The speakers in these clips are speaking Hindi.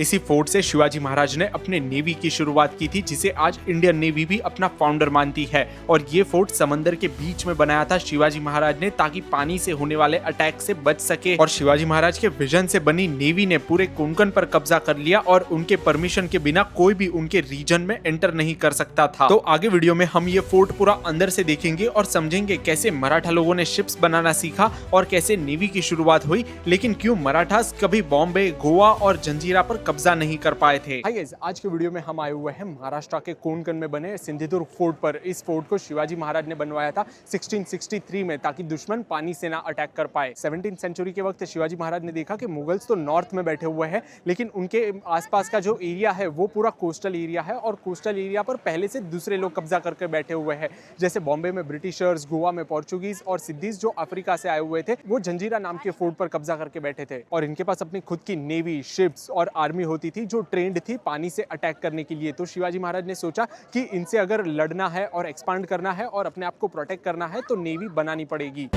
इसी फोर्ट से शिवाजी महाराज ने अपने नेवी की शुरुआत की थी, जिसे आज इंडियन नेवी भी अपना फाउंडर मानती है। और ये फोर्ट समंदर के बीच में बनाया था शिवाजी महाराज ने, ताकि पानी से होने वाले अटैक से बच सके। और शिवाजी महाराज के विजन से बनी नेवी ने पूरे कोंकण पर कब्जा कर लिया और उनके परमिशन के बिना कोई भी उनके रीजन में एंटर नहीं कर सकता था। तो आगे वीडियो में हम ये फोर्ट पूरा अंदर से देखेंगे और समझेंगे कैसे मराठा लोगों ने शिप्स बनाना सीखा और कैसे नेवी की शुरुआत हुई, लेकिन क्यों मराठास कभी बॉम्बे, गोवा और जंजीरा पर कब्जा नहीं कर पाए थे। हाय गाइस, आज के वीडियो में हम आए हुए हैं महाराष्ट्र के कोंकण में बने सिंधुदुर्ग फोर्ट पर। इस फोर्ट को शिवाजी महाराज ने बनवाया था 1663 में, ताकि दुश्मन पानी से ना अटैक कर पाए। 17th सेंचुरी के वक्त शिवाजी महाराज ने देखा कि मुगल्स तो नॉर्थ में बैठे हुए हैं, लेकिन उनके आसपास का जो एरिया है वो पूरा कोस्टल एरिया है, और कोस्टल एरिया पर पहले से दूसरे लोग कब्जा करके बैठे हुए हैं। जैसे बॉम्बे में ब्रिटिशर्स, गोवा में पोर्चुगीज और सिद्दीज जो अफ्रीका से आए हुए थे, वो जंजीरा नाम के फोर्ट पर कब्जा करके बैठे थे। और इनके पास अपनी खुद की नेवी, शिप्स और आर्मी होती थी जो ट्रेंड थी पानी से अटैक करने के लिए। तो शिवाजी महाराज ने सोचा कि इनसे अगर लड़ना है और एक्सपांड करना है और अपने आप को प्रोटेक्ट करना है तो नेवी बनानी पड़ेगी।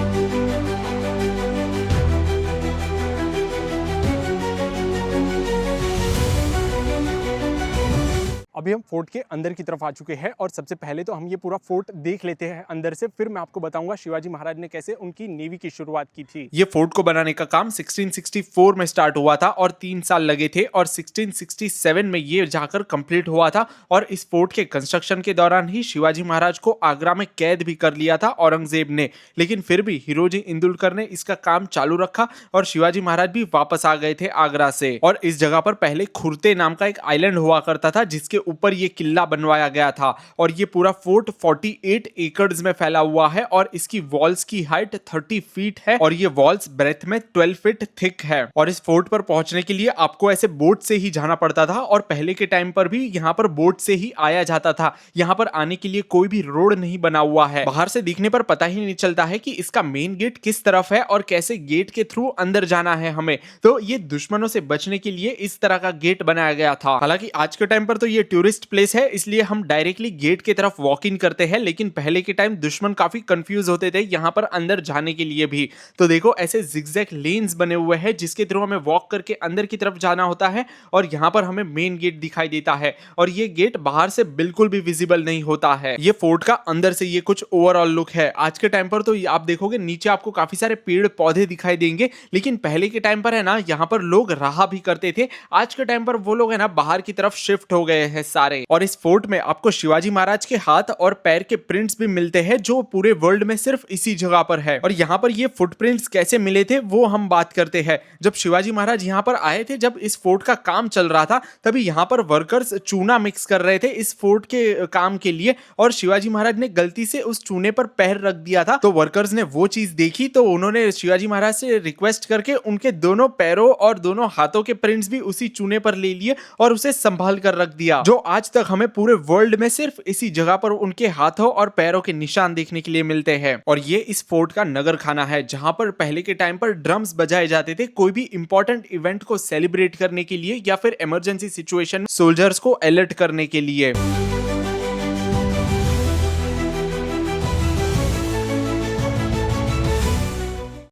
अभी हम फोर्ट के अंदर की तरफ आ चुके हैं और सबसे पहले तो हम ये पूरा फोर्ट देख लेते हैं अंदर से, फिर मैं आपको बताऊंगा शिवाजी महाराज ने कैसे उनकी नेवी की शुरुआत की थी। ये फोर्ट को बनाने का काम 1664 में स्टार्ट हुआ था और 3 साल लगे थे, और 1667 में ये जाकर कंप्लीट हुआ था। और इस फोर्ट के कंस्ट्रक्शन के दौरान ही शिवाजी महाराज को आगरा में कैद भी कर लिया था औरंगजेब ने, लेकिन फिर भी हिरोजी इंदुलकर ने इसका काम चालू रखा और शिवाजी महाराज भी वापस आ गए थे आगरा से। और इस जगह पर पहले खुरते नाम का एक आइलैंड हुआ करता था, जिसके ऊपर ये किला बनवाया गया था। और ये पूरा फोर्ट 48 एकड़्स में फैला हुआ है और इसकी वॉल्स की हाइट 30 फीट है और ये वॉल्स ब्रेथ में 12 फीट थिक है। और इस फोर्ट पर पहुंचने के लिए आपको ऐसे बोट से ही जाना पड़ता था, और पहले के टाइम पर भी यहाँ पर बोट से ही आया जाता था। यहाँ पर आने के लिए कोई भी रोड नहीं बना हुआ है। बाहर से दिखने पर पता ही नहीं चलता है कि इसका मेन गेट किस तरफ है और कैसे गेट के थ्रू अंदर जाना है हमें। तो ये दुश्मनों से बचने के लिए इस तरह का गेट बनाया गया था। हालांकि आज के टाइम पर तो ये टूरिस्ट प्लेस है, इसलिए हम डायरेक्टली गेट की तरफ वॉक इन करते हैं, लेकिन पहले के टाइम दुश्मन काफी कंफ्यूज होते थे यहां पर अंदर जाने के लिए भी। तो देखो ऐसे जिगजैग लेन्स बने हुए हैं जिसके थ्रू हमें वॉक करके अंदर की तरफ जाना होता है, और यहां पर हमें मेन गेट दिखाई देता है। और ये गेट बाहर से बिल्कुल भी विजिबल नहीं होता है। ये फोर्ट का अंदर से ये कुछ ओवरऑल लुक है। आज के टाइम पर तो आप देखोगे नीचे आपको काफी सारे पेड़ पौधे दिखाई देंगे, लेकिन पहले के टाइम पर है ना, यहाँ पर लोग रहा भी करते थे। आज के टाइम पर वो लोग है ना बाहर की तरफ शिफ्ट हो गए हैं सारे। और इस फोर्ट में आपको शिवाजी महाराज के हाथ और पैर के प्रिंट्स भी मिलते हैं, जो पूरे वर्ल्ड में सिर्फ इसी जगह पर है। और यहाँ पर ये फुटप्रिंट्स कैसे मिले थे वो हम बात करते हैं। जब शिवाजी महाराज यहाँ पर आए थे, जब इस फोर्ट का काम चल रहा था, तभी यहाँ पर वर्कर्स चूना मिक्स कर रहे थे इस फोर्ट के काम के लिए, और शिवाजी महाराज ने गलती से उस चूने पर पैर रख दिया था। तो वर्कर्स ने वो चीज देखी, तो उन्होंने शिवाजी महाराज से रिक्वेस्ट करके उनके दोनों पैरों और दोनों हाथों के प्रिंट्स भी उसी चूने पर ले लिए और उसे संभाल कर रख दिया, जो आज तक हमें पूरे वर्ल्ड में सिर्फ इसी जगह पर उनके हाथों और पैरों के निशान देखने के लिए मिलते हैं। और ये इस फोर्ट का नगर खाना है, जहां पर पहले के टाइम पर ड्रम्स बजाए जाते थे कोई भी इंपॉर्टेंट इवेंट को सेलिब्रेट करने के लिए या फिर इमरजेंसी सिचुएशन सोल्जर्स को अलर्ट करने के लिए।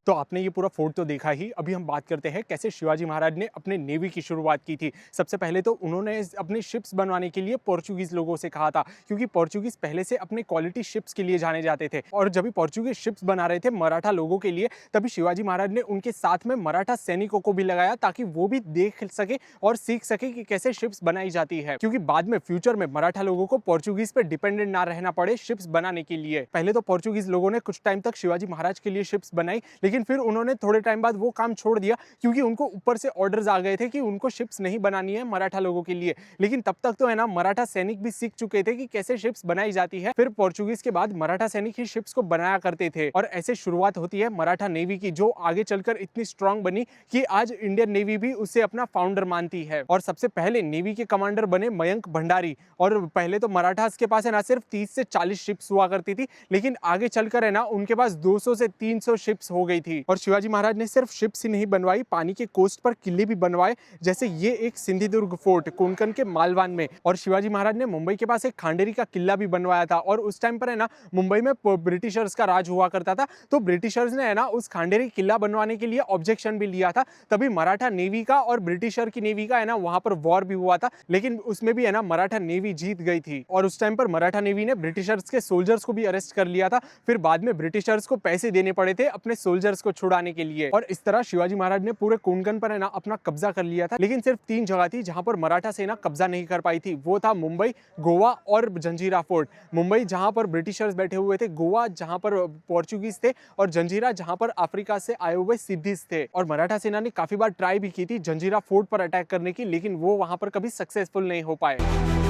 तो आपने ये पूरा फोर्ट तो देखा ही। अभी हम बात करते हैं कैसे शिवाजी महाराज ने अपने नेवी की शुरुआत की थी। सबसे पहले तो उन्होंने अपने शिप्स बनवाने के लिए पोर्चुगीज लोगों से कहा था, क्योंकि पोर्चुगीज पहले से अपने क्वालिटी शिप्स के लिए जाने जाते थे। और जब भी पोर्चुगीज शिप्स बना रहे थे मराठा लोगों के लिए, तभी शिवाजी महाराज ने उनके साथ में मराठा सैनिकों को भी लगाया, ताकि वो भी देख सके और सीख सके कि कैसे शिप्स बनाई जाती है, क्योंकि बाद में फ्यूचर में मराठा लोगों को पोर्चुगीज पे डिपेंडेंट ना रहना पड़े शिप्स बनाने के लिए। पहले तो पोर्चुगीज लोगों ने कुछ टाइम तक शिवाजी महाराज के लिए शिप्स बनाई, लेकिन फिर उन्होंने थोड़े टाइम बाद वो काम छोड़ दिया, क्योंकि उनको ऊपर से ऑर्डर्स आ गए थे कि उनको शिप्स नहीं बनानी है मराठा लोगों के लिए। लेकिन तब तक तो है ना मराठा सैनिक भी सीख चुके थे कि कैसे शिप्स बनाई जाती है। फिर पोर्चुगीज के बाद मराठा सैनिक ही शिप्स को बनाया करते थे, और ऐसे शुरुआत होती है मराठा नेवी की, जो आगे चलकर इतनी स्ट्रांग बनी कि आज इंडियन नेवी भी उसे अपना फाउंडर मानती है। और सबसे पहले नेवी के कमांडर बने मयंक भंडारी। और पहले तो मराठास के पास है ना सिर्फ 30 से 40 शिप्स हुआ करती थी, लेकिन आगे चलकर है ना उनके पास 200 से 300 शिप्स हो गई थी। और शिवाजी महाराज ने सिर्फ शिप्स ही नहीं बनवाई, पानी के कोस्ट पर किले भी बनवाए, जैसे ये एक सिंधुदुर्ग फोर्ट कोंकण के मालवान में। और शिवाजी महाराज ने मुंबई के पास एक खांडेरी का किला भी बनवाया था। और उस टाइम पर है ना मुंबई में ब्रिटिशर्स का राज हुआ करता था, तो ब्रिटिशर्स ने है ना उस खांडेरी किला बनवाने के लिए ऑब्जेक्शन भी लिया था। तभी मराठा नेवी का और ब्रिटिशर की नेवी का है ना वहां पर वॉर भी हुआ था, लेकिन उसमें भी है ना मराठा नेवी जीत गई थी। और उस टाइम पर मराठा नेवी ने ब्रिटिशर्स के सोल्जर्स को भी अरेस्ट कर लिया था। फिर बाद में ब्रिटिशर्स को पैसे देने पड़े थे अपने सोल्जर्स को छुड़ाने के लिए। और इस तरह शिवाजी महाराज ने पूरे कोंकण पर है ना अपना कब्जा कर लिया था। लेकिन सिर्फ 3 जगह थी जहां पर मराठा सेना कब्जा नहीं कर पाई थी, वो था मुंबई, गोवा और जंजीरा फोर्ट। मुंबई जहां पर ब्रिटिशर्स बैठे हुए थे, गोवा जहां पर पोर्चुगीज थे, और जंजीरा जहां पर अफ्रीका से आए हुए सिद्धिस थे। और मराठा सेना ने काफी बार ट्राई भी की थी जंजीरा फोर्ट पर अटैक करने की, लेकिन वो वहां पर कभी सक्सेसफुल नहीं हो पाए।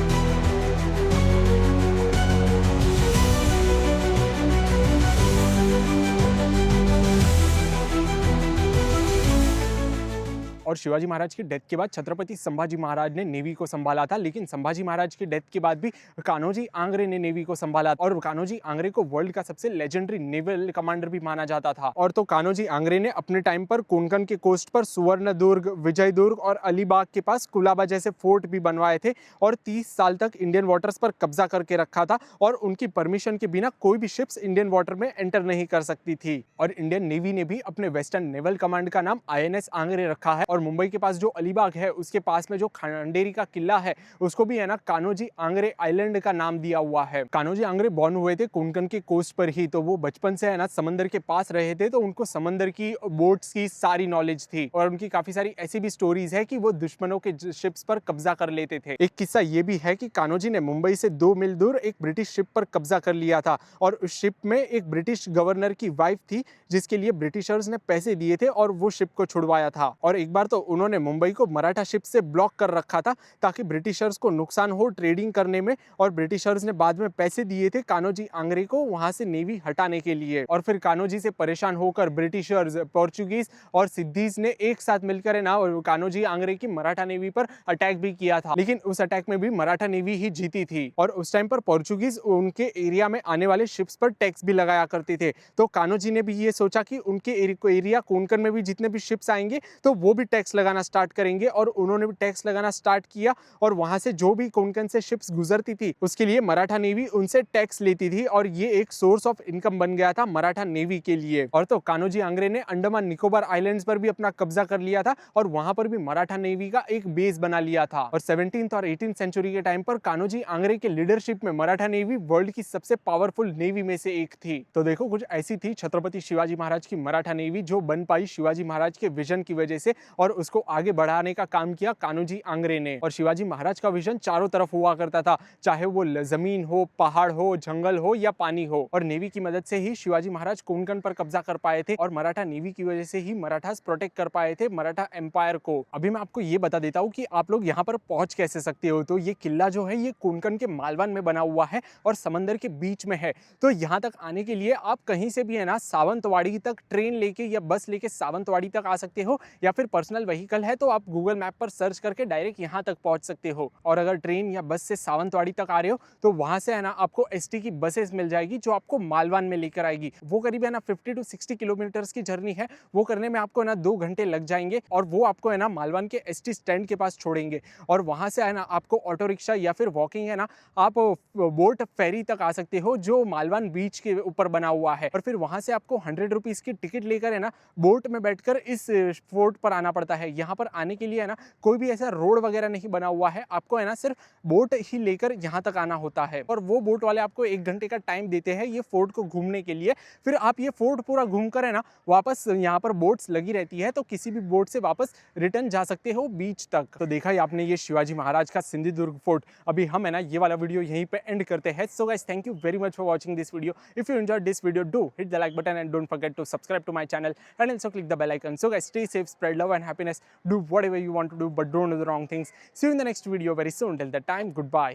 और शिवाजी महाराज की डेथ के बाद छत्रपति संभाजी महाराज ने नेवी को संभाला था। लेकिन संभाजी महाराज की डेथ के बाद भी कान्होजी आंग्रे ने नेवी को संभाला, और कान्होजी आंग्रे को वर्ल्ड का सबसे लेजेंडरी नेवल कमांडर भी माना जाता था। और तो कान्होजी आंग्रे ने अपने टाइम पर कोंकण के कोस्ट पर सुवर्णदुर्ग, विजयदुर्ग और अलीबाग के पास कुलाबा जैसे फोर्ट भी बनवाए थे, और 30 साल तक इंडियन वाटर्स पर कब्जा करके रखा था। और उनकी परमिशन के बिना कोई भी शिप्स इंडियन वाटर में एंटर नहीं कर सकती थी। और इंडियन नेवी ने भी अपने वेस्टर्न नेवल कमांड का नाम INS आंग्रे रखा है। और मुंबई के पास जो अलीबाग है उसके पास में जो खांडेरी का किला है उसको भी है ना कान्होजी आंग्रे आइलैंड का नाम दिया हुआ है। कान्होजी आंग्रे बॉर्न हुए थे कोंकण के कोस्ट पर ही, तो वो बचपन से है ना समंदर के पास रहे थे, तो उनको समंदर की बोट्स की सारी नॉलेज थी। और उनकी काफी सारी ऐसी भी स्टोरीज है कि वो दुश्मनों के शिप्स पर कब्जा कर लेते थे। एक किस्सा ये भी है कि कान्होजी ने मुंबई से 2 मील दूर एक ब्रिटिश शिप पर कब्जा कर लिया था, और उस शिप में एक ब्रिटिश गवर्नर की वाइफ थी जिसके लिए ब्रिटिशर्स ने पैसे दिए थे और वो शिप को छुड़वाया था। और एक बार तो उन्होंने मुंबई को मराठा शिप से ब्लॉक कर रखा था ताकि ब्रिटिशर्स को नुकसान हो ट्रेडिंग करने में, और ब्रिटिशर्स ने बाद में पैसे दिए थे कान्होजी आंग्रे को वहां से नेवी हटाने के लिए। और फिर कान्होजी से परेशान होकर ब्रिटिशर्स, पोर्चुगीज और सिद्धिस ने एक साथ मिलकर है ना कान्होजी आंग्रे की मराठा नेवी पर अटैक भी किया था, लेकिन उस अटैक में भी मराठा नेवी ही जीती थी। और उस टाइम पर पोर्चुगीज उनके एरिया में आने वाले शिप्स पर टैक्स भी लगाया करते थे, तो कान्होजी ने भी ये सोचा कि उनके एरिया कोंकण में भी जितने भी शिप्स आएंगे तो वो भी टैक्स लगाना स्टार्ट करेंगे। और उन्होंने भी टैक्स लगाना स्टार्ट किया, और वहां से जो भी कोंकण से शिप्स गुजरती थी उसके लिए मराठा नेवी उनसे टैक्स लेती थी, और ये एक सोर्स ऑफ इनकम बन गया था मराठा नेवी के लिए। और तो कान्होजी आंग्रे ने अंडमान निकोबार आइलैंड्स पर भी अपना कब्जा कर लिया था, और वहां पर भी मराठा नेवी का एक बेस बना लिया था। और 17th और 18th सेंचुरी के टाइम पर कान्होजी आंग्रे के लीडरशिप में मराठा नेवी वर्ल्ड की सबसे पावरफुल नेवी में से एक थी। तो देखो कुछ ऐसी थी छत्रपति शिवाजी महाराज की मराठा नेवी, जो बन पाई शिवाजी महाराज के विजन की वजह से, और उसको आगे बढ़ाने का काम किया कान्होजी आंग्रे ने। और शिवाजी महाराज का विजन चारों तरफ हुआ करता था, चाहे वो जमीन हो, पहाड़ हो, जंगल हो या पानी हो। और नेवी की मदद से ही शिवाजी महाराज कोंकण पर कब्जा कर पाए थे, और मराठा नेवी की वजह से ही मराठास प्रोटेक्ट कर पाए थे मराठा एम्पायर को। अभी मैं आपको ये बता देता हूँ कि आप लोग यहाँ पर पहुंच कैसे सकते हो। तो ये किला जो है ये कोंकण के मालवान में बना हुआ है और समंदर के बीच में है। तो यहाँ तक आने के लिए आप कहीं से भी है ना सावंतवाड़ी तक ट्रेन लेके या बस लेके सावंतवाड़ी तक आ सकते हो, या फिर पर्सनल व्हीकल है तो आप गूगल मैप पर सर्च करके डायरेक्ट यहाँ तक पहुंच सकते हो। और अगर ट्रेन या बस से सावंतवाड़ी तक आ रहे हो तो वहां से है ना आपको ST की बसेस मिल जाएगी जो आपको मालवान में लेकर आएगी। वो करीब है ना 50 to 60 किलोमीटर की जर्नी है, वो करने में आपको है ना 2 घंटे लग जाएंगे, और वो आपको है ना मालवान के ST स्टैंड के पास छोड़ेंगे। और वहां से है ना आपको ऑटो रिक्शा या फिर वॉकिंग है ना आप बोट फेरी तक आ सकते हो जो मालवान बीच के ऊपर बना हुआ है। और फिर वहां से आपको 100 रुपीज की टिकट लेकर है ना बोट में बैठकर इस फोर्ट पर आना पड़ता है। यहाँ पर आने के लिए है ना कोई भी ऐसा रोड वगैरह नहीं बना हुआ है, आपको है ना सिर्फ बोट ही लेकर यहाँ तक आना होता है। और वो बोट वाले आपको 1 घंटे का टाइम देते हैं ये फोर्ट को घूमने के लिए। फिर आप ये फोर्ट पूरा घूम कर है ना वापस, यहाँ पर बोट्स लगी रहती है तो किसी भी बोट से वापस रिटर्न जा सकते हो बीच तक। तो देखा ही आपने ये शिवाजी महाराज का सिंधुदुर्ग फोर्ट। अभी हम है ना ये वाला वीडियो यहीं पे एंड करते हैं। So guys thank you very much for watching this video. If you enjoyed this video do hit the like button and don't forget to subscribe to my channel and also click the bell icon. So guys, stay safe, spread love and happiness, do whatever you want to do, but don't do the wrong things. See you in the next video very soon. Till that time, goodbye.